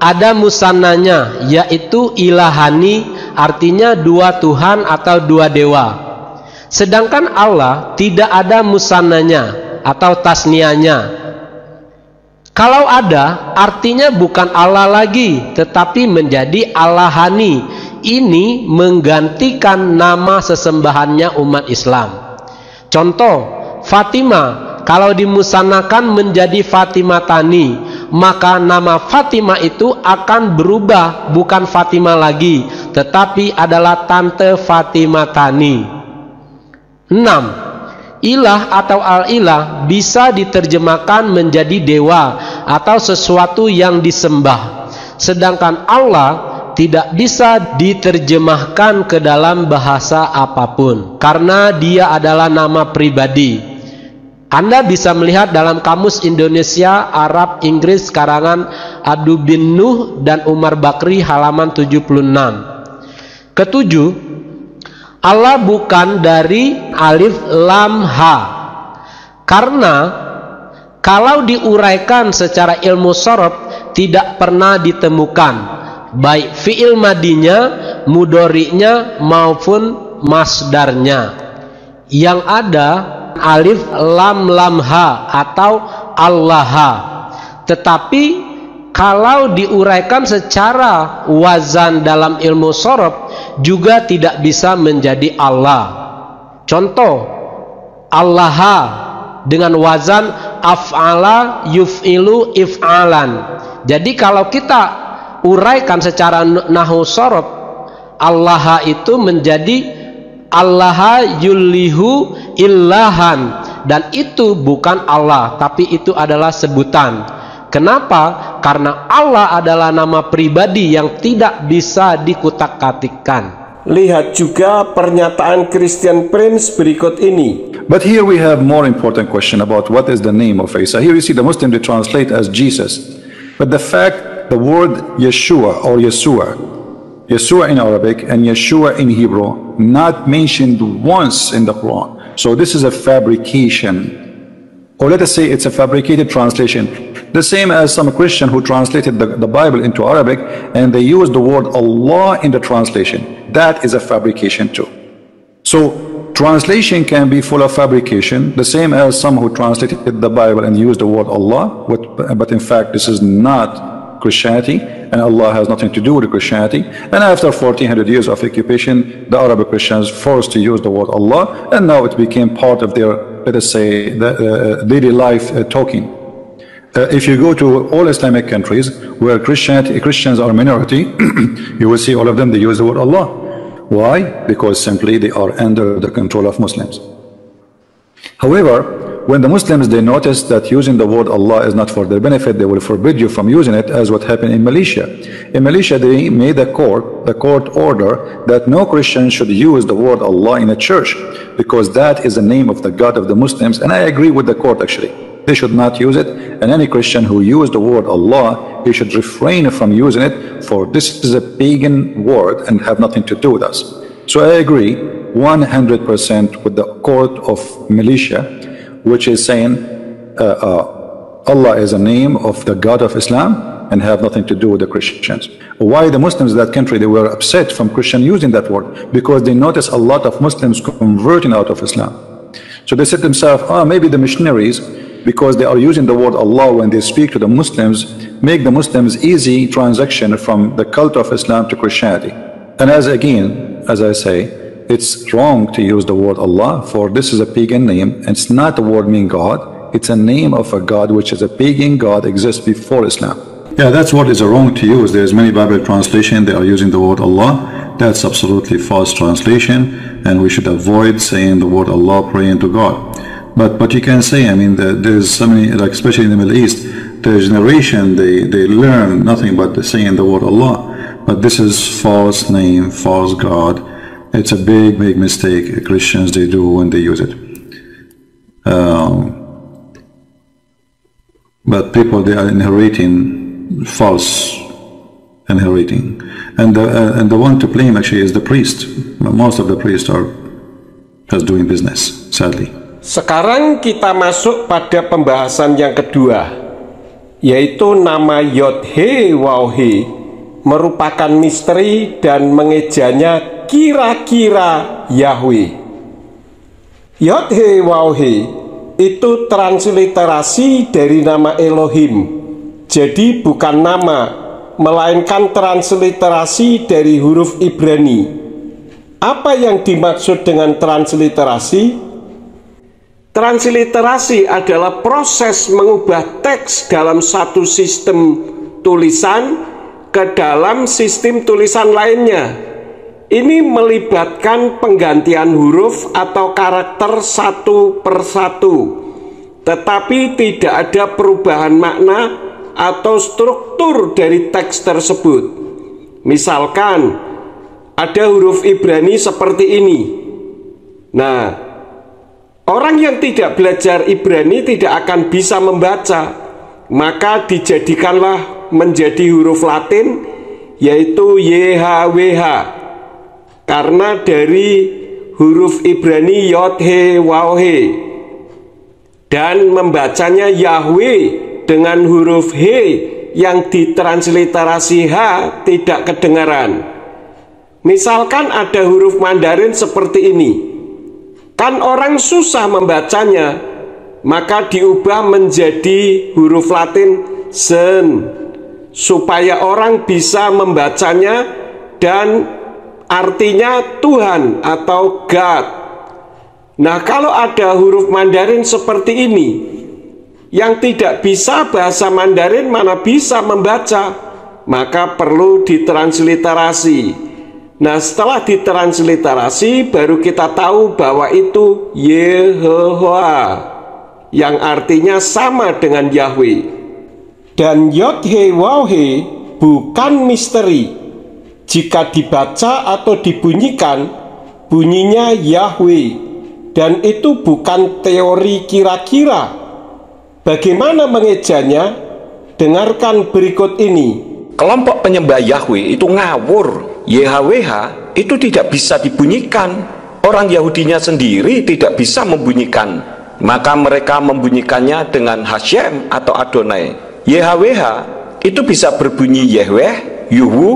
ada musannanya, yaitu ilahani, artinya dua Tuhan atau dua dewa. Sedangkan Allah tidak ada musannanya atau tasnianya. Kalau ada, artinya bukan Allah lagi, tetapi menjadi Allahani. Ini menggantikan nama sesembahannya umat Islam. Contoh, Fatimah, kalau dimusanakan menjadi Fatimah Tani, maka nama Fatimah itu akan berubah, bukan Fatimah lagi, tetapi adalah Tante Fatimah Tani. 6. Ilah atau al-ilah bisa diterjemahkan menjadi dewa atau sesuatu yang disembah, sedangkan Allah tidak bisa diterjemahkan ke dalam bahasa apapun karena dia adalah nama pribadi. Anda bisa melihat dalam Kamus Indonesia Arab Inggris karangan Adu bin Nuh dan Umar Bakri halaman 76. Ketujuh, Allah bukan dari alif lam ha, karena kalau diuraikan secara ilmu sorof tidak pernah ditemukan baik fi'il madinya, mudori'nya maupun masdarnya yang ada alif lam lam ha atau Allaha. Tetapi kalau diuraikan secara wazan dalam ilmu shorof juga tidak bisa menjadi Allah. Contoh, Allaha dengan wazan af'ala yuf'ilu if'alan. Jadi kalau kita uraikan secara nahwu shorof, Allaha itu menjadi Allaha yulihu illahan, dan itu bukan Allah, tapi itu adalah sebutan. Kenapa? Karena Allah adalah nama pribadi yang tidak bisa dikutak-katikkan. Lihat juga pernyataan Christian Prince berikut ini. But here we have more important question about what is the name of Isa. Here you see the Muslim they translate as Jesus. But the fact the word Yeshua or Yeshua in Arabic and Yeshua in Hebrew not mentioned once in the Quran. So this is a fabrication. Or let us say it's a fabricated translation. The same as some Christian who translated the Bible into Arabic and they used the word Allah in the translation. That is a fabrication too. So translation can be full of fabrication, the same as some who translated the Bible and used the word Allah, but in fact this is not Christianity, and Allah has nothing to do with Christianity. And after 1400 years of occupation, the Arabic Christians forced to use the word Allah, and now it became part of their, let us say, daily life talking. If you go to all Islamic countries where Christians are minority, you will see all of them, they use the word Allah. Why? Because simply they are under the control of Muslims. However, when the Muslims they notice that using the word Allah is not for their benefit, they will forbid you from using it, as what happened in Malaysia. In Malaysia, they made the court order that no Christian should use the word Allah in a church, because that is the name of the God of the Muslims, and I agree with the court actually. They should not use it, and any Christian who used the word Allah, he should refrain from using it, for this is a pagan word and have nothing to do with us. So I agree 100% with the court of Malaysia, which is saying Allah is a name of the God of Islam and have nothing to do with the Christians. Why the Muslims in that country, they were upset from Christian using that word? Because they noticed a lot of Muslims converting out of Islam. So they said to themselves, maybe the missionaries, because they are using the word Allah when they speak to the Muslims, make the Muslims easy transaction from the cult of Islam to Christianity. And as I say, it's wrong to use the word Allah, for this is a pagan name. It's not the word mean God. It's a name of a God which is a pagan God, exists before Islam. Yeah, that's what is wrong to use. There's many Bible translation, they are using the word Allah. That's absolutely false translation, and we should avoid saying the word Allah, praying to God. But you can say, I mean, there's so many, like especially in the Middle East, the generation, they learn nothing but saying the word Allah. But this is false name, false God. It's a big mistake Christians they do when they use it. But people, they are inheriting false inheriting, and the one to blame actually is the priest. Most of the priests are just doing business, sadly. Sekarang kita masuk pada pembahasan yang kedua, yaitu nama Yod-He Waw-He merupakan misteri dan mengejanya kira-kira Yahweh. Yod-He Waw-He itu transliterasi dari nama Elohim, jadi bukan nama, melainkan transliterasi dari huruf Ibrani. Apa yang dimaksud dengan transliterasi? Transliterasi adalah proses mengubah teks dalam satu sistem tulisan ke dalam sistem tulisan lainnya. Ini melibatkan penggantian huruf atau karakter satu per satu, tetapi tidak ada perubahan makna atau struktur dari teks tersebut. Misalkan ada huruf Ibrani seperti ini. Nah, orang yang tidak belajar Ibrani tidak akan bisa membaca, maka dijadikanlah menjadi huruf Latin, yaitu YHWH, karena dari huruf Ibrani Yod-He Waw-He, dan membacanya Yahweh dengan huruf He yang ditransliterasi H tidak kedengaran. Misalkan ada huruf Mandarin seperti ini, kan orang susah membacanya, maka diubah menjadi huruf Latin Sen, supaya orang bisa membacanya dan artinya Tuhan atau God. Nah, kalau ada huruf Mandarin seperti ini, yang tidak bisa bahasa Mandarin mana bisa membaca, maka perlu ditransliterasi. Nah, setelah ditransliterasi baru kita tahu bahwa itu Yehowa, yang artinya sama dengan Yahweh. Dan Yod-He Waw-He bukan misteri. Jika dibaca atau dibunyikan, bunyinya Yahweh, dan itu bukan teori kira-kira. Bagaimana mengejanya? Dengarkan berikut ini. Kelompok penyembah Yahweh itu ngawur. YHWH itu tidak bisa dibunyikan. Orang Yahudinya sendiri tidak bisa membunyikan. Maka mereka membunyikannya dengan Hashem atau Adonai. YHWH itu bisa berbunyi Yahweh, Yuhu,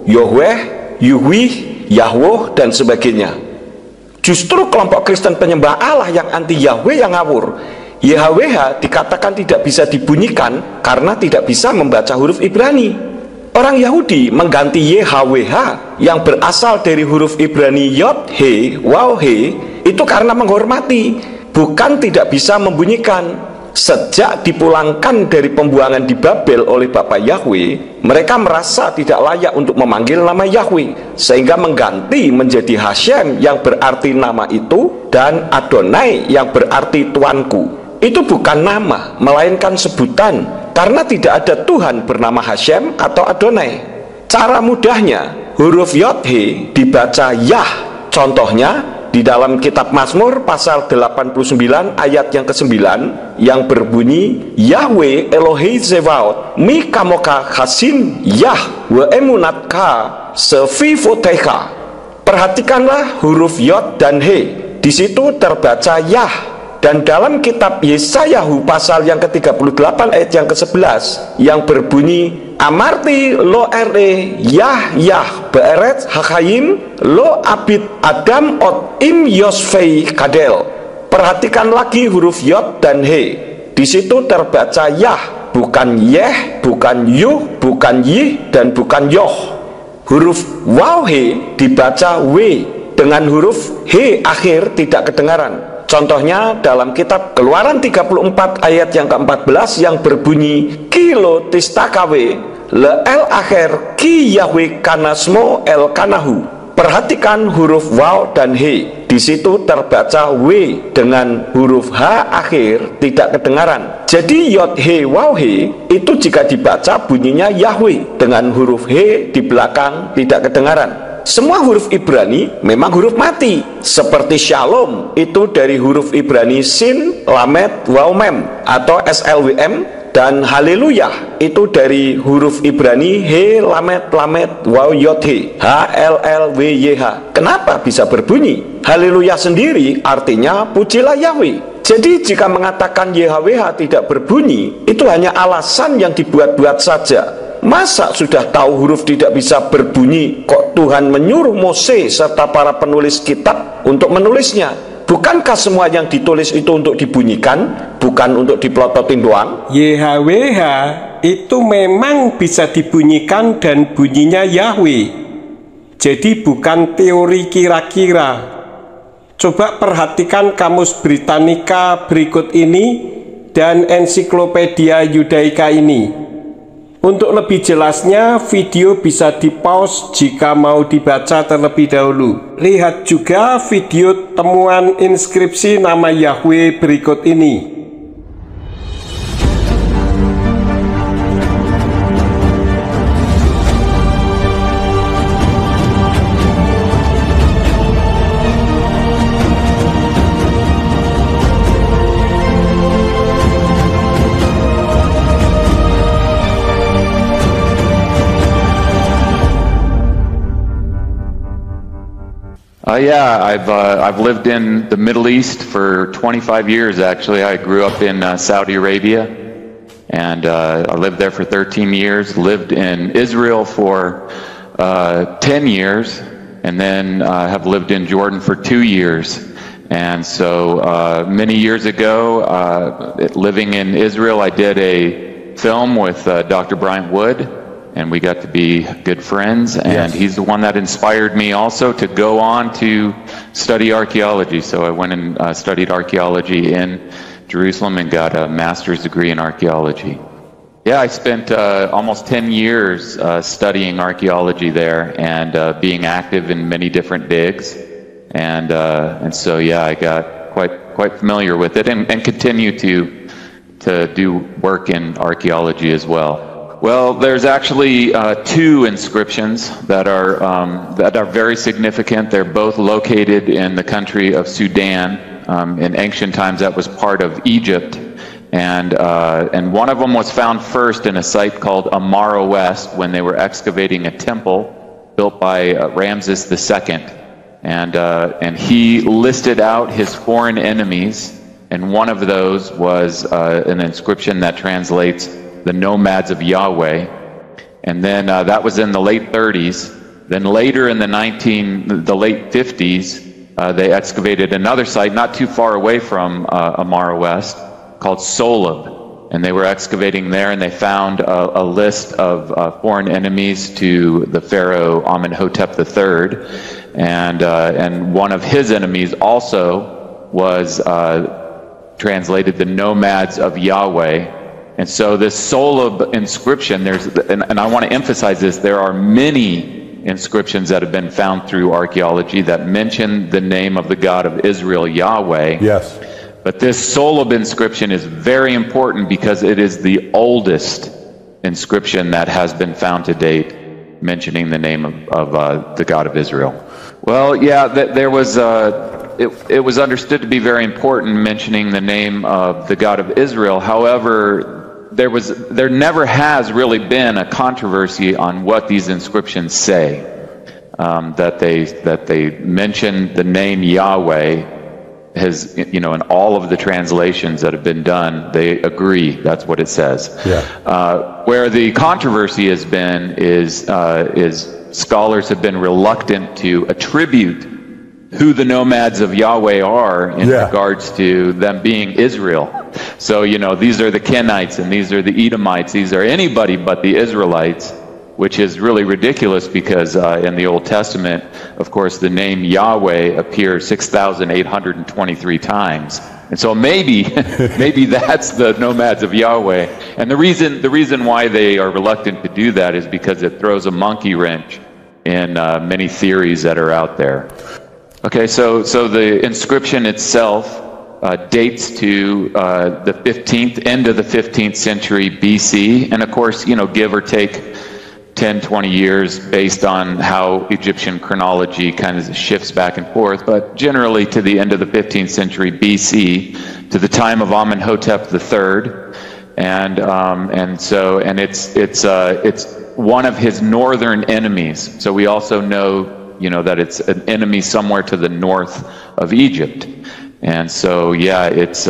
Yohweh, Yuhwih, Yahwoh, dan sebagainya. Justru kelompok Kristen penyembah Allah yang anti Yahweh yang ngawur. YHWH dikatakan tidak bisa dibunyikan karena tidak bisa membaca huruf Ibrani. Orang Yahudi mengganti YHWH yang berasal dari huruf Ibrani Yod, He, Waw, He itu karena menghormati, bukan tidak bisa membunyikan. Sejak dipulangkan dari pembuangan di Babel oleh Bapak Yahweh, mereka merasa tidak layak untuk memanggil nama Yahweh, sehingga mengganti menjadi Hashem yang berarti nama itu, dan Adonai yang berarti Tuanku. Itu bukan nama, melainkan sebutan, karena tidak ada Tuhan bernama Hashem atau Adonai. Cara mudahnya, huruf Yod-He dibaca Yah. Contohnya, di dalam kitab Mazmur pasal 89 ayat yang ke-9 yang berbunyi, Yahweh Elohei Zevaot mi kamoka chasin Yah wa emunatka sefifotecha. Perhatikanlah huruf Yod dan He. Di situ terbaca Yah. Dan dalam kitab Yesayahu pasal yang ke-38 ayat yang ke-11 yang berbunyi, Amarti lo ere Yah Yah beeret hakayim lo abid Adam ot im yosfei kadel. Perhatikan lagi huruf Yod dan He. Di situ terbaca Yah, bukan Yeh, bukan Yuh, bukan Yih, dan bukan Yoh. Huruf Waw He dibaca W, dengan huruf He akhir tidak kedengaran. Contohnya dalam kitab Keluaran 34 ayat yang ke-14 yang berbunyi, Kilo tistakawe le el akhir ki Yahweh kanasmo el kanahu. Perhatikan huruf Waw dan He. Di situ terbaca W dengan huruf H akhir tidak kedengaran. Jadi Yod He Waw He itu jika dibaca bunyinya Yahweh dengan huruf He di belakang tidak kedengaran. Semua huruf Ibrani memang huruf mati. Seperti Shalom itu dari huruf Ibrani Sin, Lamed, Waw, Mem atau SLWM, dan Haleluya itu dari huruf Ibrani He, Lamed, Lamed, Waw, Yod, He, HLLWYH. Kenapa bisa berbunyi? Haleluya sendiri artinya pujilah Yahweh. Jadi jika mengatakan YHWH tidak berbunyi, itu hanya alasan yang dibuat-buat saja. Masa sudah tahu huruf tidak bisa berbunyi, kok Tuhan menyuruh Mose serta para penulis kitab untuk menulisnya? Bukankah semua yang ditulis itu untuk dibunyikan, bukan untuk dipelototin doang? YHWH itu memang bisa dibunyikan dan bunyinya Yahweh. Jadi bukan teori kira-kira. Coba perhatikan Kamus Britannica berikut ini dan Ensiklopedia Yudaika ini. Untuk lebih jelasnya, video bisa di-pause jika mau dibaca terlebih dahulu. Lihat juga video temuan inskripsi nama Yahweh berikut ini. Yeah, I've lived in the Middle East for 25 years actually. I grew up in Saudi Arabia, and I lived there for 13 years. Lived in Israel for 10 years, and then have lived in Jordan for 2 years. And so many years ago, living in Israel, I did a film with Dr. Bryant Wood, and we got to be good friends, and he's the one that inspired me also to go on to study archaeology. So I went and studied archaeology in Jerusalem and got a master's degree in archaeology. Yeah, I spent almost 10 years studying archaeology there and being active in many different digs. And so yeah, I got quite familiar with it, and continue to do work in archaeology as well. Well, there's actually 2 inscriptions that are very significant. They're both located in the country of Sudan. In ancient times, that was part of Egypt, and one of them was found first in a site called Amara West when they were excavating a temple built by Ramses II. And he listed out his foreign enemies, and one of those was an inscription that translates the nomads of Yahweh. And then that was in the late 30s. Then later in the late 50s, they excavated another site not too far away from Amara West called Soleb. And they were excavating there, and they found a list of foreign enemies to the pharaoh Amenhotep III. And one of his enemies also was translated the nomads of Yahweh. And so this Soleb inscription, and I want to emphasize this, there are many inscriptions that have been found through archaeology that mention the name of the God of Israel, Yahweh. Yes. But this Soleb inscription is very important because it is the oldest inscription that has been found to date mentioning the name of the God of Israel. Well, yeah, there was it was understood to be very important mentioning the name of the God of Israel. However, there never has really been a controversy on what these inscriptions say. That they mention the name Yahweh has, in all of the translations that have been done, they agree that's what it says. Yeah. Where the controversy has been is scholars have been reluctant to attribute who the nomads of Yahweh are in regards to them being Israel. So, these are the Kenites, and these are the Edomites, these are anybody but the Israelites, which is really ridiculous because in the Old Testament, of course, the name Yahweh appears 6,823 times. And so maybe that's the nomads of Yahweh. And the reason why they are reluctant to do that is because it throws a monkey wrench in many theories that are out there. Okay, so the inscription itself dates to the 15th, end of the 15th century BC, and of course, give or take 10, 20 years based on how Egyptian chronology kind of shifts back and forth, but generally to the end of the 15th century BC, to the time of Amenhotep III, and it's one of his northern enemies. So we also know that it's an enemy somewhere to the north of Egypt. And so, yeah, it's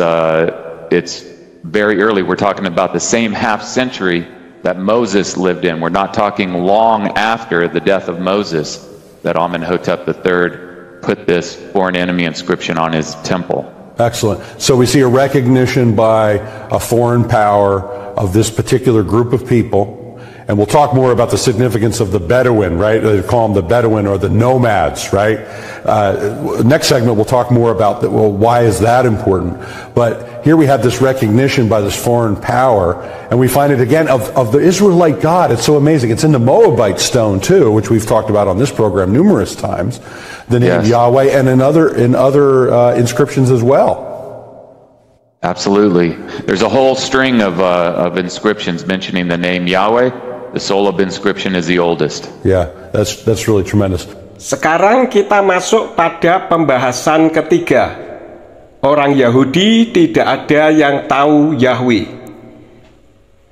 very early. We're talking about the same half century that Moses lived in. We're not talking long after the death of Moses that Amenhotep III put this foreign enemy inscription on his temple. Excellent. So we see a recognition by a foreign power of this particular group of people. And we'll talk more about the significance of the Bedouin, right? They call them the Bedouin or the nomads, right? Next segment, we'll talk more about that. Well, why is that important? But here we have this recognition by this foreign power, and we find it again of the Israelite God. It's so amazing. It's in the Moabite stone too, which we've talked about on this program numerous times. The name Yahweh, and in other inscriptions as well. Absolutely. There's a whole string of inscriptions mentioning the name Yahweh. The Soleb inscription is the oldest. Yeah, that's really tremendous. Sekarang kita masuk pada pembahasan ketiga. Orang Yahudi tidak ada yang tahu Yahweh.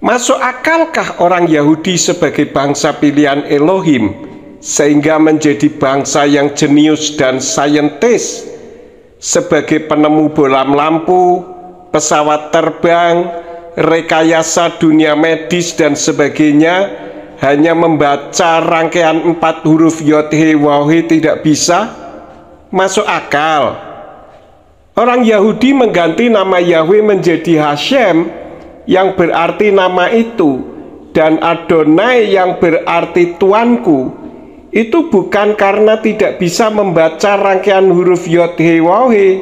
Masuk akalkah orang Yahudi sebagai bangsa pilihan Elohim sehingga menjadi bangsa yang jenius dan saintis sebagai penemu bolam lampu, pesawat terbang, rekayasa dunia medis dan sebagainya, hanya membaca rangkaian 4 huruf Yod He Waw He tidak bisa? Masuk akal. Orang Yahudi mengganti nama Yahweh menjadi Hashem yang berarti nama itu, dan Adonai yang berarti Tuanku, itu bukan karena tidak bisa membaca rangkaian huruf Yod He Waw He,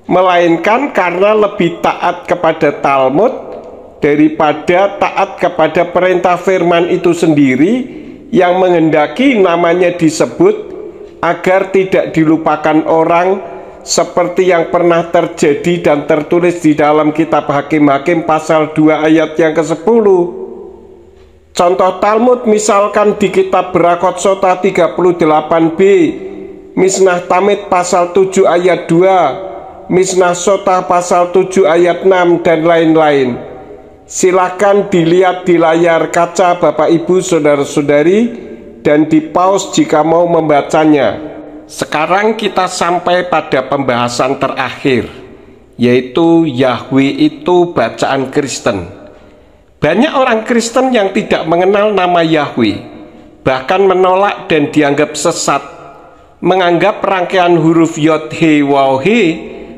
melainkan karena lebih taat kepada Talmud daripada taat kepada perintah firman itu sendiri yang menghendaki namanya disebut agar tidak dilupakan orang, seperti yang pernah terjadi dan tertulis di dalam kitab Hakim-Hakim pasal 2 ayat yang ke-10. Contoh Talmud misalkan di kitab Berakot Sota 38b, Misnah Tamid pasal 7 ayat 2, Misnah Sota pasal 7 ayat 6, dan lain-lain. Silahkan dilihat di layar kaca Bapak Ibu Saudara-saudari dan di pause jika mau membacanya. Sekarang kita sampai pada pembahasan terakhir, yaitu Yahweh itu bacaan Kristen. Banyak orang Kristen yang tidak mengenal nama Yahweh, bahkan menolak dan dianggap sesat, menganggap rangkaian huruf Yod He Waw He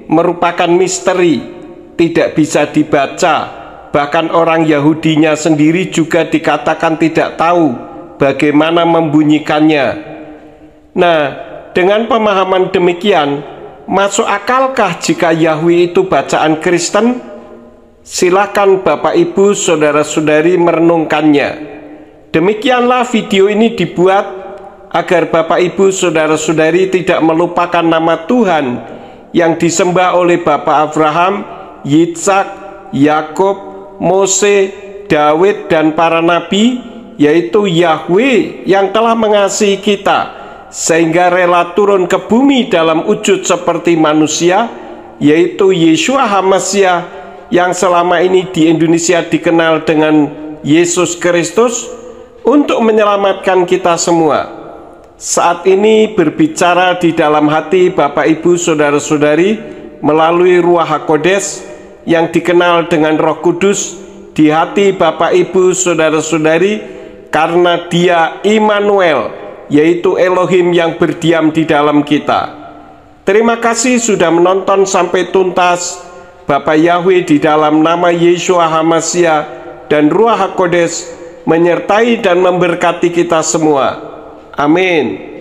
merupakan misteri, tidak bisa dibaca. Bahkan orang Yahudinya sendiri juga dikatakan tidak tahu bagaimana membunyikannya. Nah, dengan pemahaman demikian, masuk akalkah jika Yahweh itu bacaan Kristen? Silakan Bapak Ibu Saudara-saudari merenungkannya. Demikianlah video ini dibuat agar Bapak Ibu Saudara-saudari tidak melupakan nama Tuhan yang disembah oleh Bapak Abraham, Yitzhak, Yakub, Mose, Daud, dan para nabi, yaitu Yahweh yang telah mengasihi kita sehingga rela turun ke bumi dalam wujud seperti manusia, yaitu Yeshua HaMashiach yang selama ini di Indonesia dikenal dengan Yesus Kristus, untuk menyelamatkan kita semua. Saat ini berbicara di dalam hati Bapak Ibu Saudara-saudari melalui Ruach HaKodesh yang dikenal dengan Roh Kudus di hati Bapak Ibu Saudara-saudari, karena Dia Immanuel, yaitu Elohim yang berdiam di dalam kita. Terima kasih sudah menonton sampai tuntas. Bapa Yahweh di dalam nama Yeshua HaMashiach dan Ruach HaKodesh menyertai dan memberkati kita semua. Amin.